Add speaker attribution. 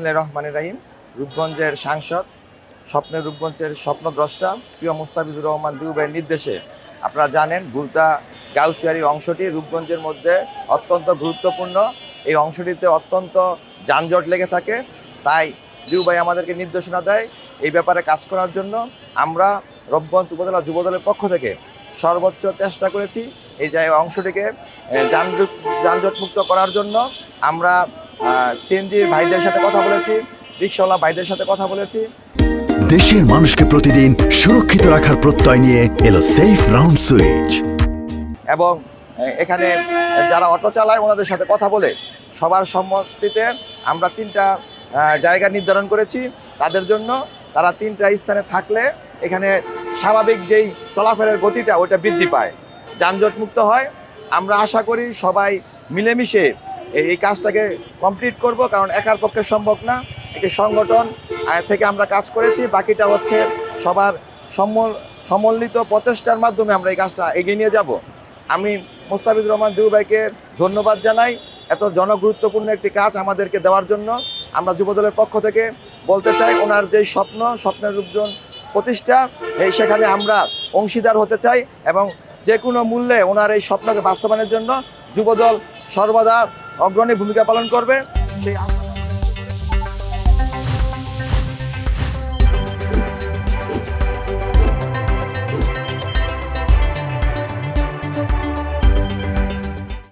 Speaker 1: বিসমিল্লাহির রহমানির রহিম। রূপগঞ্জের সাংসদ, স্বপ্নের রূপগঞ্জের স্বপ্নদ্রষ্টা প্রিয় মুস্তাফিজুর রহমান দিউ ভাইয়ের নির্দেশে আপনারা জানেন ভুলতা গাউসিয়ারি অংশটি রূপগঞ্জের মধ্যে অত্যন্ত গুরুত্বপূর্ণ। এই অংশটিতে অত্যন্ত যানজট লেগে থাকে, তাই দিউ ভাই আমাদেরকে নির্দেশনা দেয় এই ব্যাপারে কাজ করার জন্য। আমরা রূপগঞ্জ উপজেলা যুবদলের পক্ষ থেকে সর্বোচ্চ চেষ্টা করেছি এই অংশটিকে যানজটমুক্ত করার জন্য। আমরা সিএনজির ভাইদের সাথে কথা বলেছি, রিকশাওয়ালা ভাইদের সাথে কথা বলেছি।
Speaker 2: দেশের মানুষকে প্রতিদিন সুরক্ষিত রাখার প্রত্যয় নিয়ে এলো সেফ রাউন্ড সুইচ।
Speaker 1: এবং এখানে যারা অটো চালায় ওনাদের সাথে কথা বলে সবার সম্মতিতে আমরা 3টা জায়গা নির্ধারণ করেছি তাদের জন্য। তারা 3টা স্থানে থাকলে এখানে স্বাভাবিক যেই চলাফেরার গতিটা ওইটা বৃদ্ধি পায়, যানজট মুক্ত হয়। আমরা আশা করি সবাই মিলেমিশে এই কাজটাকে কমপ্লিট করব, কারণ একার পক্ষে সম্ভব না। একটি সংগঠন থেকে আমরা কাজ করেছি, বাকিটা হচ্ছে সবার সম্মিলিত প্রচেষ্টার মাধ্যমে আমরা এই কাজটা এগিয়ে নিয়ে যাব। আমি মুস্তাফিজুর রহমান দিউ ভাইকে ধন্যবাদ জানাই এত জনগুরুত্বপূর্ণ একটি কাজ আমাদেরকে দেওয়ার জন্য। আমরা যুবদলের পক্ষ থেকে বলতে চাই ওনার যেই স্বপ্নের রূপগঞ্জ প্রতিষ্ঠা, সেখানে আমরা অংশীদার হতে চাই এবং যে কোনো মূল্যে ওনার এই স্বপ্নকে বাস্তবায়নের জন্য যুবদল সর্বদা অগ্রণী ভূমিকা পালন করবে। সেই